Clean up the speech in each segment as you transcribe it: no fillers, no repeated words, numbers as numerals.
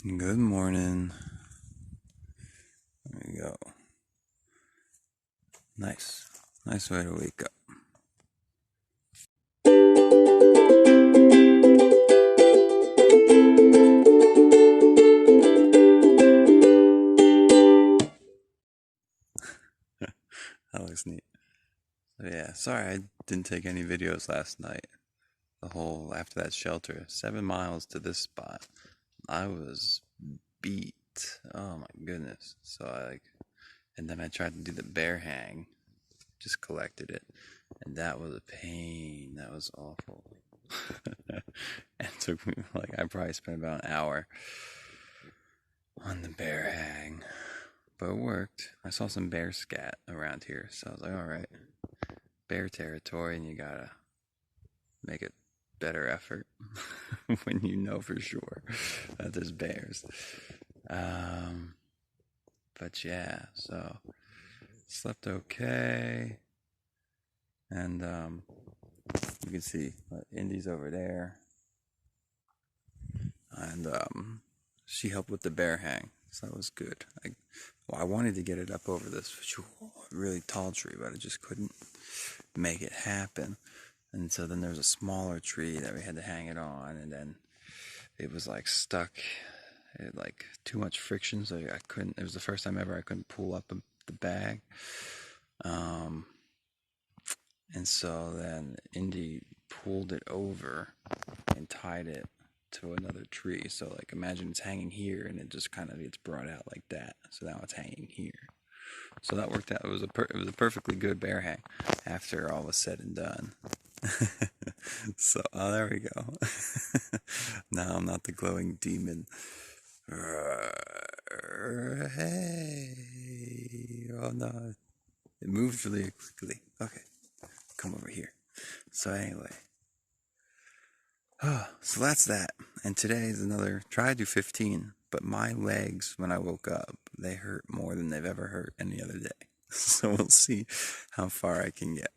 Good morning. There we go. Nice way to wake up. That looks neat. So yeah, sorry I didn't take any videos last night. After that shelter, 7 miles to this spot, I was beat. Oh my goodness. And then I tried to do the bear hang, just collected it, and that was a pain. That was awful. And it took me, I probably spent about an hour on the bear hang, but it worked. I saw some bear scat around here, so I was like, all right, bear territory, and you gotta make it better effort when you know for sure that there's bears. But yeah, so slept okay, and you can see Indy's over there, and she helped with the bear hang, so that was good. I wanted to get it up over this really tall tree, but I just couldn't make it happen. And so then there was a smaller tree that we had to hang it on, and then it was stuck. It had too much friction, so I couldn't. It was the first time ever I couldn't pull up the bag. And so then Indy pulled it over and tied it to another tree. So imagine it's hanging here, and it just kind of gets brought out like that. So now it's hanging here. So that worked out. It was a perfectly good bear hang after all was said and done. So there we go. Now I'm not the glowing demon. Hey, oh no, it moved really quickly. Okay, come over here. So anyway, so that's that. And today is another try to do 15, but my legs when I woke up, they hurt more than they've ever hurt any other day. So we'll see how far I can get.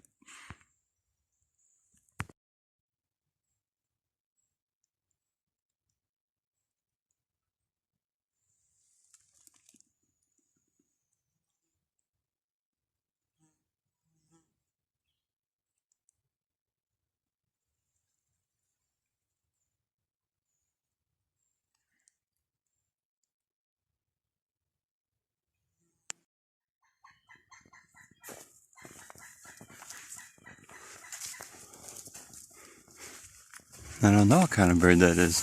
I don't know what kind of bird that is.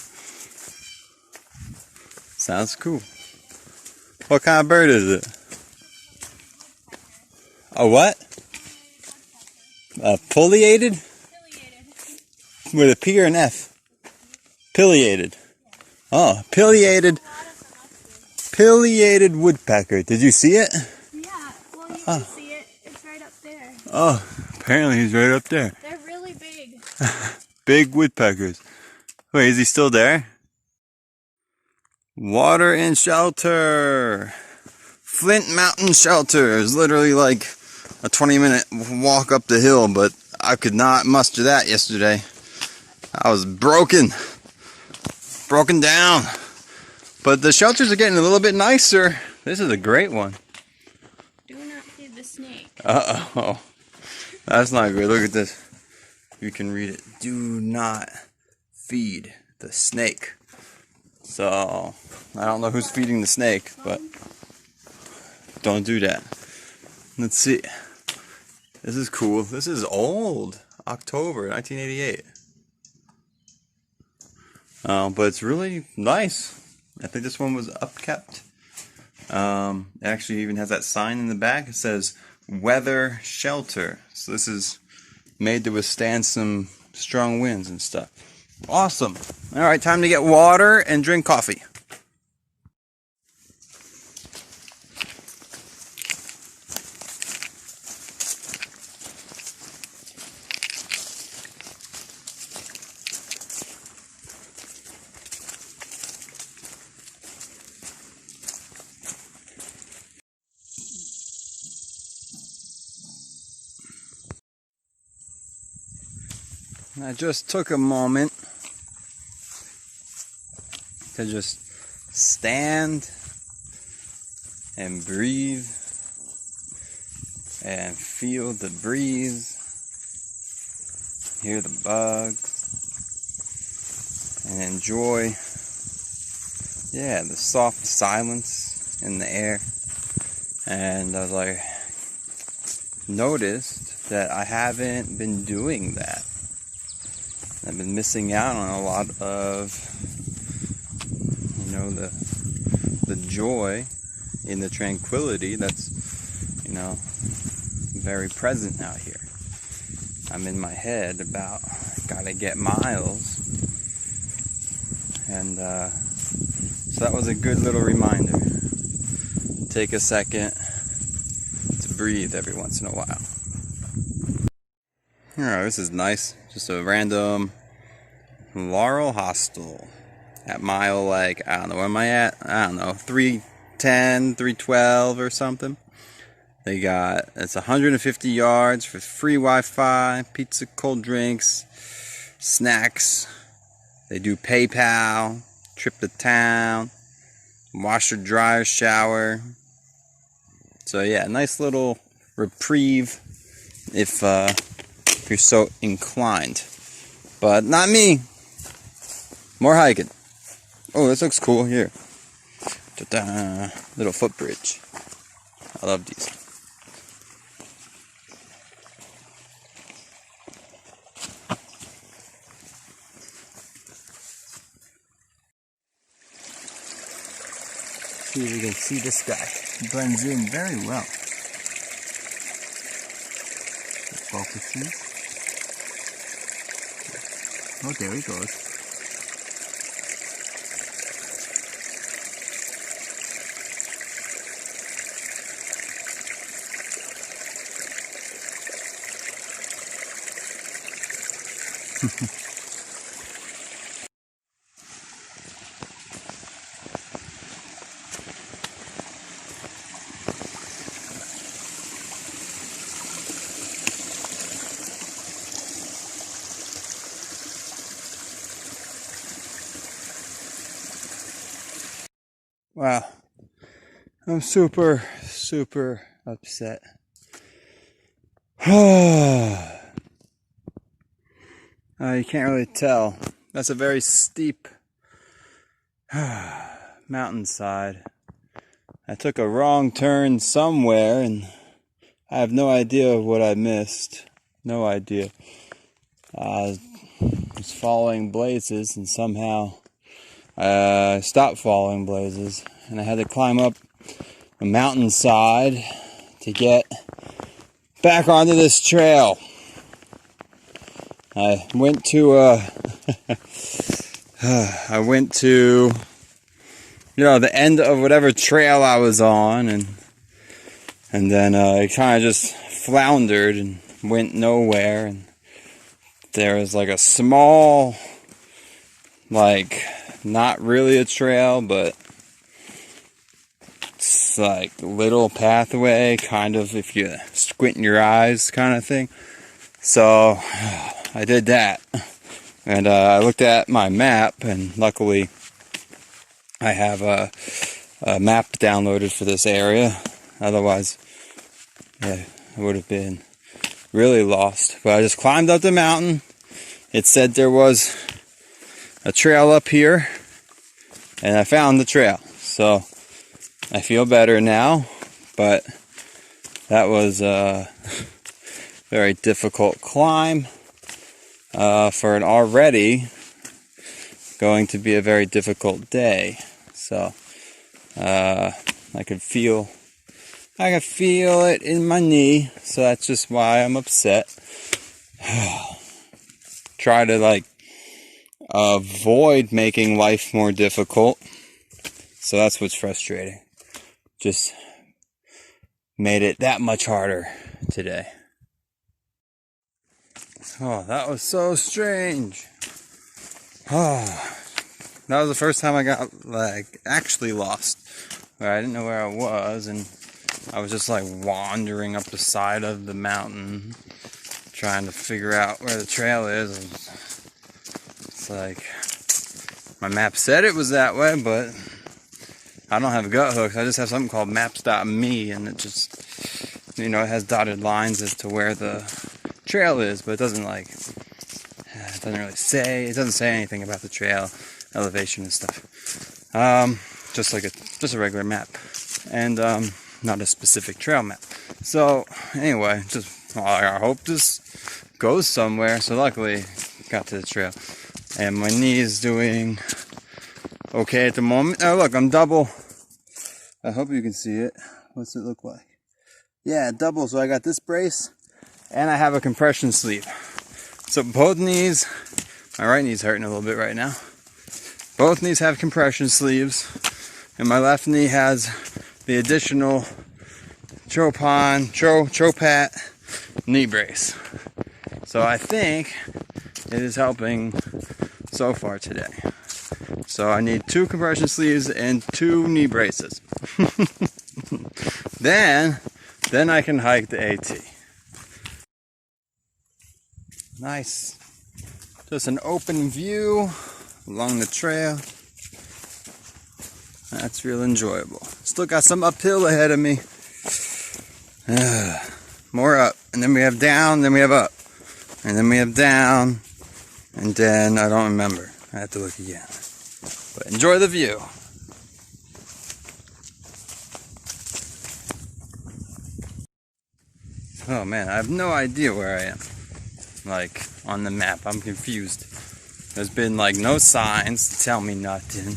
Sounds cool. What kind of bird is it? A what? A pileated? With a P or an F? Pileated. Oh, pileated woodpecker. Did you see it? Yeah, well you can see it. It's right up there. Oh, apparently he's right up there. They're really big. Big woodpeckers. Wait, is he still there? Water and shelter. Flint Mountain Shelter is literally a 20-minute walk up the hill, but I could not muster that yesterday. I was broken down. But the shelters are getting a little bit nicer. This is a great one. Do not feed the snake. Uh-oh. That's not good. Look at this. You can read it. Do not feed the snake. So, I don't know who's feeding the snake, but don't do that. Let's see. This is cool. This is old. October 1988. But it's really nice. I think this one was upkept. It actually even has that sign in the back. It says weather shelter. So this is made to withstand some strong winds and stuff. Awesome. All right, time to get water and drink coffee. I just took a moment to just stand and breathe and feel the breeze, hear the bugs, and enjoy, the soft silence in the air. And I was like, noticed that I haven't been doing that. I've been missing out on a lot of, the joy in the tranquility that's, very present out here. I'm in my head about, gotta get miles. And so that was a good little reminder. Take a second to breathe every once in a while. Alright, this is nice. Just a random Laurel hostel at mile, I don't know, where am I at? I don't know, 310, 312 or something. It's 150 yards for free Wi-Fi, pizza, cold drinks, snacks. They do PayPal, trip to town, washer, dryer, shower. So yeah, nice little reprieve if you're so inclined. But not me. More hiking. Oh, this looks cool here. Ta-da. Little footbridge. I love these. See if we can see this guy. He blends in very well. Focusing. Oh, there he goes. Wow, I'm super upset. You can't really tell. That's a very steep mountainside. I took a wrong turn somewhere and I have no idea what I missed. No idea. I was following blazes and somehow I stopped following blazes and I had to climb up a mountainside to get back onto this trail. I went to the end of whatever trail I was on, and then I kind of just floundered and went nowhere. And there was like a small, like not really a trail, but it's like little pathway, kind of if you squint your eyes, kind of thing. So I did that, and I looked at my map, and luckily I have a map downloaded for this area. Otherwise, I would have been really lost. But I just climbed up the mountain. It said there was a trail up here, and I found the trail. So I feel better now, but that was a very difficult climb for an already going to be a very difficult day. So I could feel it in my knee, so that's just why I'm upset. Try to avoid making life more difficult. So that's what's frustrating. Just made it that much harder today. Oh, that was so strange. Oh, that was the first time I got actually lost. Where I didn't know where I was, and I was just wandering up the side of the mountain, trying to figure out where the trail is. It's my map said it was that way, but I don't have gut hooks. I just have something called maps.me, and it just, you know, it has dotted lines as to where the trail is, but it doesn't like, it doesn't really say, it doesn't say anything about the trail, elevation and stuff. Just a regular map, and not a specific trail map. So anyway, I hope this goes somewhere. So luckily, got to the trail, and my knee is doing okay at the moment. Oh look, I'm double. I hope you can see it. What's it look like? Yeah, double. So I got this brace, and I have a compression sleeve. So both knees, my right knee's hurting a little bit right now. Both knees have compression sleeves, and my left knee has the additional Tropat knee brace. So I think it is helping so far today. So I need 2 compression sleeves and 2 knee braces. Then I can hike the AT. Nice. Just an open view along the trail. That's real enjoyable. Still got some uphill ahead of me. More up. And then we have down, then we have up. And then we have down. And then I don't remember. I have to look again. But enjoy the view. Oh man, I have no idea where I am. Like, on the map, I'm confused. There's been like no signs to tell me nothing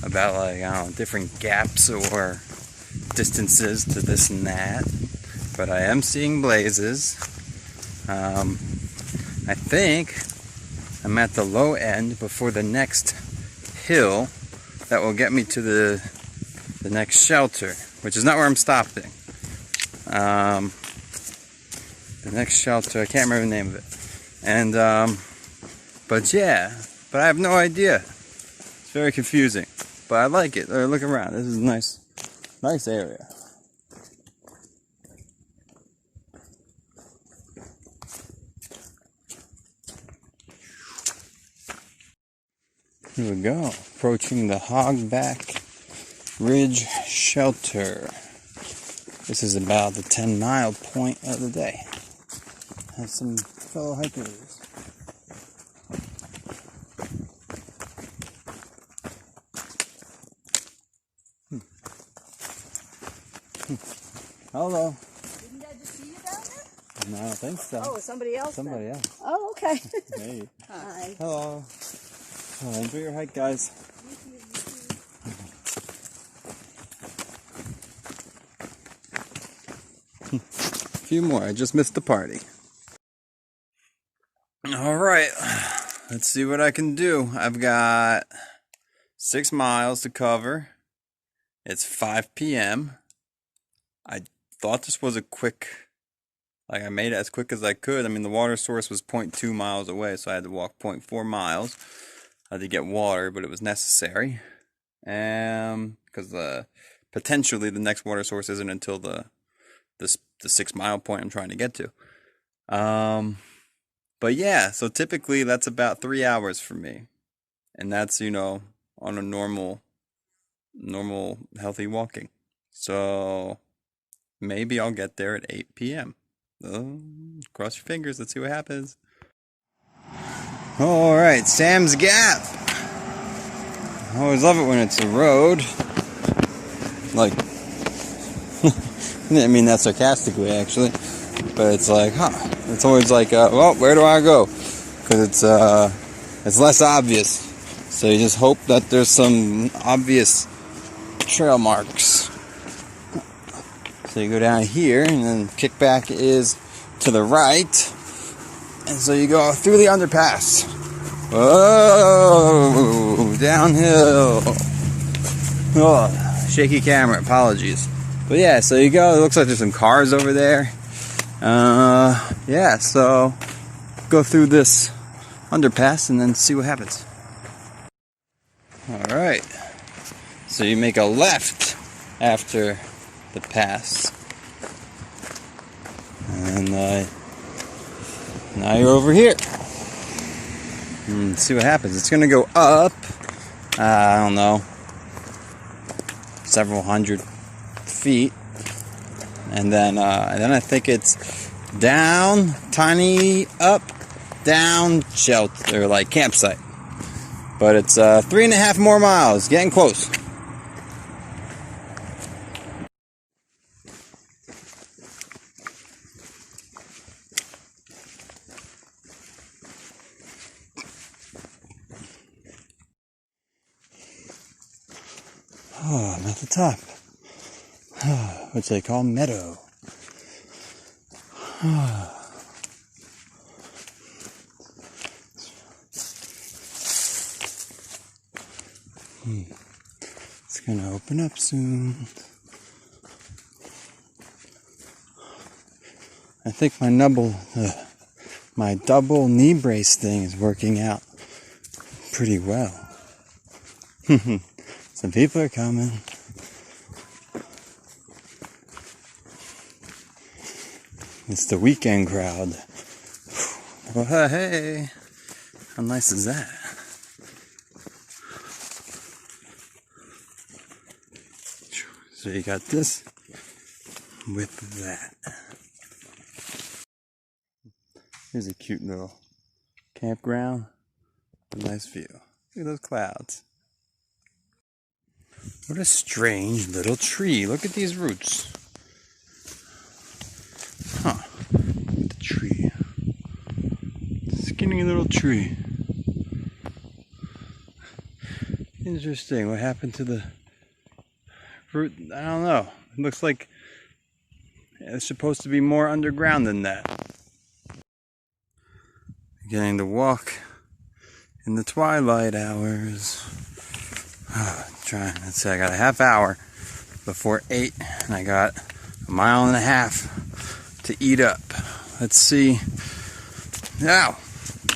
about, like, I don't know, different gaps or distances to this and that. But I am seeing blazes. I think I'm at the low end before the next hill that will get me to the next shelter, which is not where I'm stopping. The next shelter, I can't remember the name of it. And but yeah, but I have no idea. It's very confusing, but I like it. Look around. This is a nice area. Here we go, approaching the Hogback Ridge Shelter. This is about the 10-mile point of the day. Have some fellow hikers. Hello. Didn't I just see you down there? No, I don't think so. Oh, it's somebody else. Somebody else. Oh, okay. Hey. Hi. Hello. Oh, enjoy your hike, guys. A few more. I just missed the party. All right. Let's see what I can do. I've got 6 miles to cover. It's 5 p.m. I thought this was a quick, like I made it as quick as I could. I mean, the water source was 0.2 miles away, so I had to walk 0.4 miles to get water, but it was necessary. Because potentially the next water source isn't until the 6 mile point I'm trying to get to. But yeah, so typically that's about 3 hours for me. And that's, you know, on a normal healthy walking. So maybe I'll get there at 8 p.m. Cross your fingers, let's see what happens. All right, Sam's Gap. I always love it when it's a road. Like, I didn't mean that sarcastically, actually. But it's like, it's always like, well, where do I go? Because it's less obvious. So you just hope that there's some obvious trail marks. So you go down here, and then kickback is to the right. And so you go through the underpass. Whoa, downhill. Oh, shaky camera, apologies. But yeah, so you go, it looks like there's some cars over there. Yeah, so go through this underpass and then see what happens. Alright, so you make a left after the pass. And now you're over here. See what happens. It's gonna go up, I don't know, several hundred feet, and then I think it's down, tiny, up, down, shelter, like campsite. But it's 3.5 more miles, getting close. Oh, I'm at the top. Which they call meadow. It's gonna open up soon. I think my double knee brace thing is working out pretty well. Some people are coming. It's the weekend crowd. Oh, hey, how nice is that? So you got this with that. Here's a cute little campground. A nice view. Look at those clouds. What a strange little tree. Look at these roots. Huh. The tree. Skinny little tree. Interesting. What happened to the root? I don't know. It looks like it's supposed to be more underground than that. Beginning to walk in the twilight hours. Let's see, I got a half hour before 8, and I got 1.5 miles to eat up. Let's see. Ow!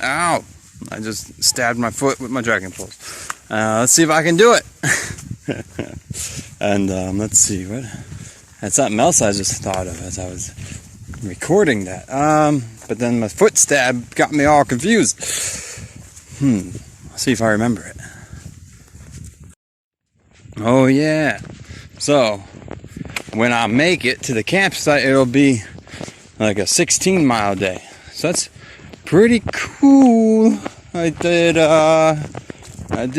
Ow! I just stabbed my foot with my dragon poles. Let's see if I can do it. And let's see, that's something else I just thought of as I was recording that. But then my foot stab got me all confused. I'll see if I remember it. Oh yeah. So when I make it to the campsite, it'll be like a 16-mile day. So that's pretty cool. I did let's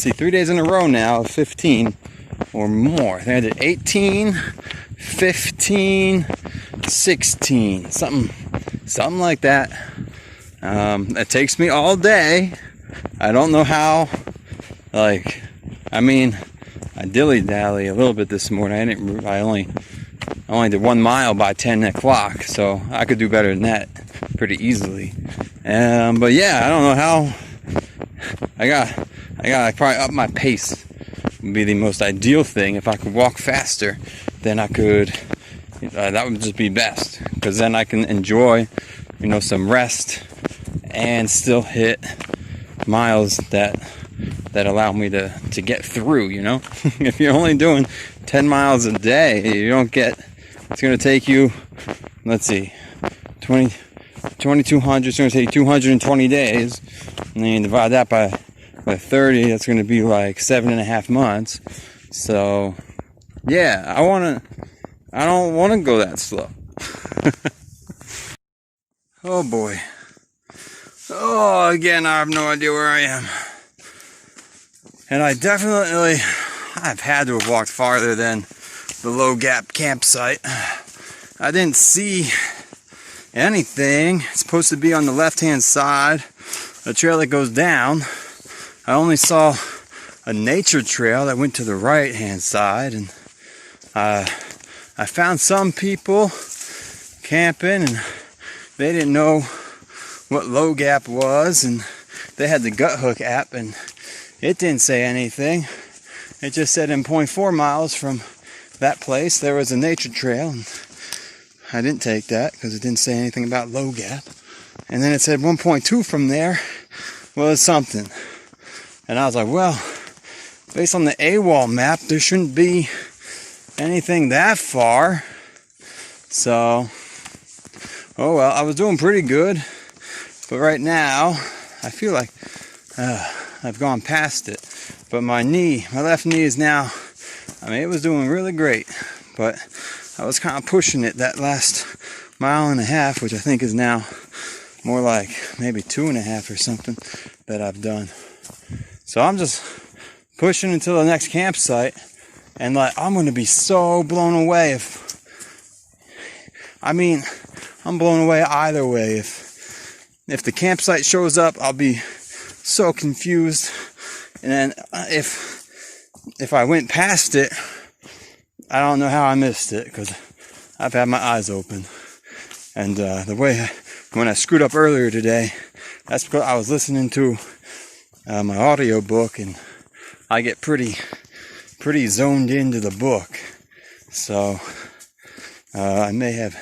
see, 3 days in a row now of 15 or more. I did 18, 15, 16, something like that. It takes me all day. I don't know how. I dilly-dally a little bit this morning. I only did 1 mile by 10 o'clock, so I could do better than that pretty easily. But yeah, I don't know how. I got probably up my pace. Would be the most ideal thing. If I could walk faster, then I could. That would just be best, because then I can enjoy, some rest and still hit miles that allow me to get through, If you're only doing 10 miles a day, you don't get, it's going to take you, let's see, 2,200, it's going to take 220 days, and then you divide that by 30, that's going to be like 7.5 months. So, yeah, I don't want to go that slow. Oh boy. Oh, again, I have no idea where I am. And I've had to have walked farther than the Low Gap campsite. I didn't see anything. It's supposed to be on the left-hand side, a trail that goes down. I only saw a nature trail that went to the right-hand side, and I found some people camping, and they didn't know what Low Gap was, and they had the Gut Hook app, and it didn't say anything. It just said in 0.4 miles from that place there was a nature trail, and I didn't take that because it didn't say anything about Low Gap. And then it said 1.2 from there was something, and I was like, well, based on the AWOL map, there shouldn't be anything that far. So, oh well, I was doing pretty good, but right now I feel like I've gone past it. But my left knee is now I mean, it was doing really great, but I was kind of pushing it that last mile and a half, which I think is now more like maybe 2.5 or something that I've done. So I'm just pushing until the next campsite, and like I'm gonna be so blown away I'm blown away either way. If the campsite shows up, I'll be so confused, and then if I went past it, I don't know how I missed it, because I've had my eyes open. And when I screwed up earlier today, that's because I was listening to my audio book, and I get pretty zoned into the book. So I may have,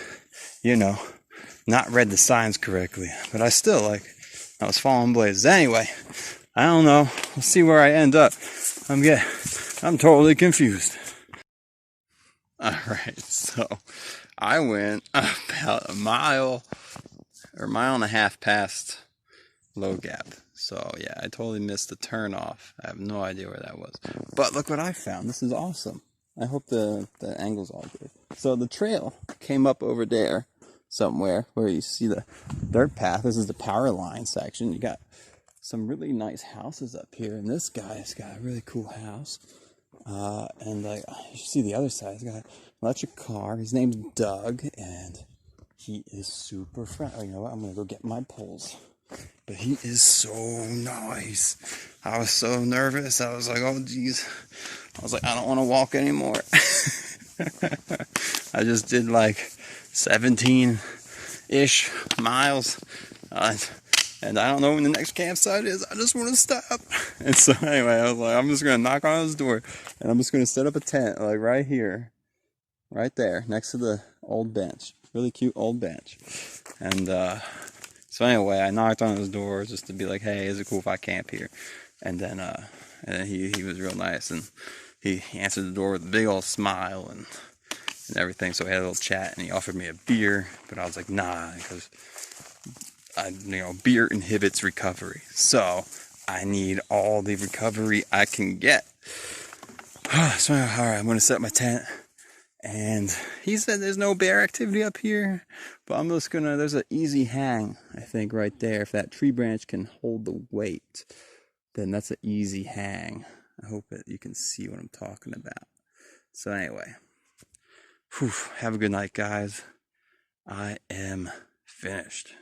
not read the signs correctly, but I was following blazes. Anyway, I don't know. We'll see where I end up. I'm totally confused. Alright, so I went about a mile or mile and a half past Low Gap. So yeah, I totally missed the turn off. I have no idea where that was. But look what I found. This is awesome. I hope the angle's all good. So the trail came up over there somewhere where you see the dirt path. This is the power line section. You got some really nice houses up here, and this guy's got a really cool house. And like you see the other side, he's got an electric car. His name's Doug, and he is super friendly. You know what? I'm gonna go get my poles. But he is so nice. I was so nervous. I was like, oh geez. I was like, I don't want to walk anymore. I just did like 17-ish miles. And I don't know when the next campsite is. I just want to stop. And so anyway, I was like, I'm just going to knock on his door. And I'm just going to set up a tent like right here. Right there, next to the old bench. Really cute old bench. And so anyway, I knocked on his door just to be like, hey, is it cool if I camp here? And then he was real nice. And he answered the door with a big old smile and everything. So we had a little chat, and he offered me a beer. But I was like, nah, because beer inhibits recovery, so I need all the recovery I can get. So, all right, I'm gonna set my tent, and he said there's no bear activity up here, but I'm just gonna. There's an easy hang, I think, right there. If that tree branch can hold the weight, then that's an easy hang. I hope that you can see what I'm talking about. So anyway, have a good night, guys. I am finished.